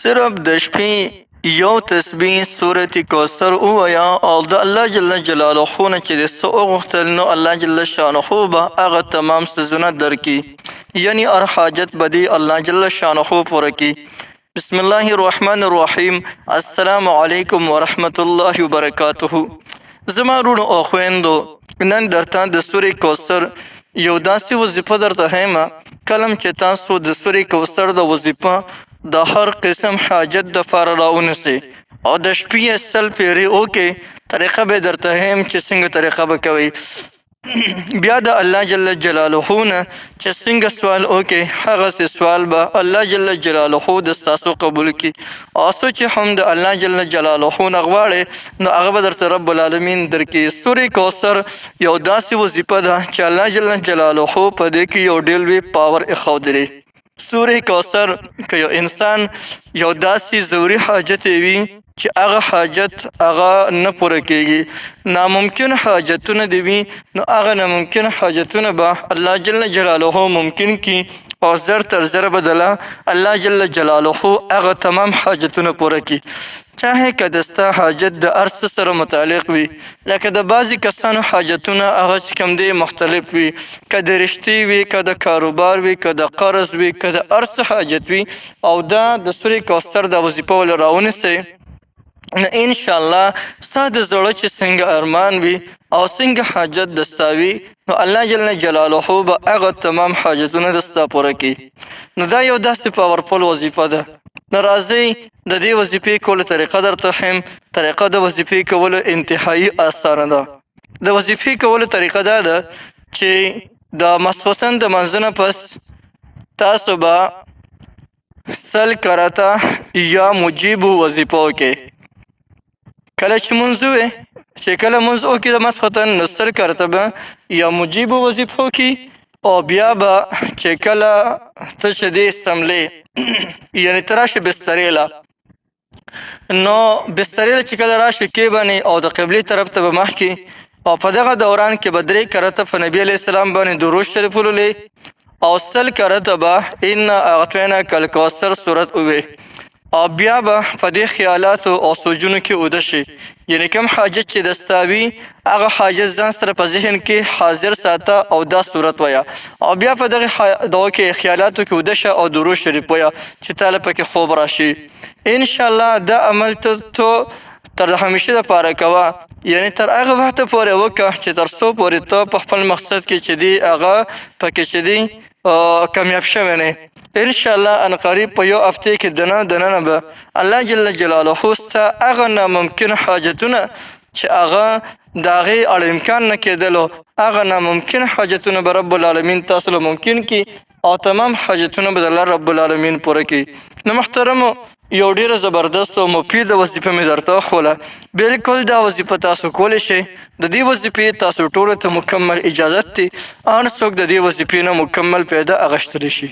صرف د شپې یو تسبیح سورت کوثر ووایه او د الله جل جلاله نه چې د څه وغوښتل نو الله جل شانه به هغه تمام څیزونه درکړي، یعنی هر حاجت به دې الله جل شانه پوره کړي. بسم الله الرحمن الرحیم. السلام علیکم ورحمت الله وبرکاته. زما وروڼو او خویندو، نن درته د سورې کوثر یو داسې وظیفه درته ښیم کلم چې تاسو د سورې کوثر د وظیفه د هر قسم حاجت دپاره راونیسئ او د شپې 100 پیرې وکړئ. طریقه به درته ښیم چې څنګه طریقه به کوئ. بیا د الله جل جلاله نه چې څنګه سوال وکړئ هغسې سوال به الله جل جلاله د ستاسو قبول کړي او څه چې هم د الله جل جلاله نه غواړئ نو هغه به درته رب العالمین درکړي. سورې کوثر یو داسې وظیفه ده چې الله جل جلاله په دې کې یو ډېر لوی پاور ایښودلی. سورې کوثر که یو انسان یو داسې ضروري حاجت وي چې هغه حاجت هغه نه پوره کېږي، ناممکن حاجتونه دې وي نو هغه ناممکن حاجتونه به الله جل جلاله ممکن کړي او زر تر زر بدله الله جل جلاله هغه تمام حاجتونه پوره کړي. چاهے که د ستا حاجت د هر څه سره متعلق وي، لکه د بعضې کسانو حاجتونه هغه چې کوم دی مختلف وي، که د رشتې وي، که د کاروبار وي، که د قرض وي، که د هر څه حاجت وي او دا د سورې کوثر د وظیفه ولې راونیسئ نو انشاءالله ستا د زړه چې څنګه ارمان وي او څنګه حاجت د ستا وي نو الله جل جلاله به هغه تمام حاجتونه د ستا پوره کړي. نو دا یو داسې پاورفل وظیفه ده. نو راځئ د دې وظیفې کولو طریقه درته ښیم. طریقه د وظیفې کولو انتهایی اسانه ده. د وظیفې کولو طریقه دا ده چې د ماسخوتن د لمانځه نه پس تاسو به 100 کرته یا مجیبو وظیفه وکړئ. کله چې مونځ ووې چې کله مونځ وکړي د ماسخوتن نو 100 کرته به یا مجیبو وظیفه وکړي او بیا به چې کله ته چې دی سملې یعنې ته راشې بسترې له نو بسترې له چې کله راشې کېبنې او د قبلې طرف ته به مخ کړي او په دغه دوران کې به 3 کرته په نبي علیه السلام باندې درود شریف ولولې او 100 کرته به انا اعطیناک الکوثر صورت ووایې او بیا به په دې خیالاتو او سوچونو کې اوده شي، یعنې کوم حاجت چې د ستا وي هغه حاجت ځان سره په ذهن کې حاضر ساته او دا صورت وایه او بیا په دغه کې خیالاتو کې اوده شه او درود شریف وایه چې تاله پکې خوب راشي. انشاءالله دا عمل ته تر همیشه دپاره کوه، یعنې تر هغه وخته پورې وکړه چې تر څو پورې ته په خپل مقصد کې چې دی هغه پکې چې دی کامیاب شوی نه. انشاءالله ان قریب په یو هفته کې دننه به الله جل جلاله ستا هغه ناممکن حاجتونه چې هغه د هغې اړ امکان نه کېدلو هغه ناممکن حاجتونه به رب العالمین تاسو له ممکن کړي او تمام حاجتونه به د الله رب العالمین پوره کړي. نو محترمو یو ډیره زبردست او مفیده وظیفه مې درته وښوله. بالکل دا وظیفه تاسو کولی شئ. د دې وظیفې تاسو ټولو ته مکمل اجازت دی، هر څوک د دې وظیفې نه مکمل پیدا اخیستلی شي.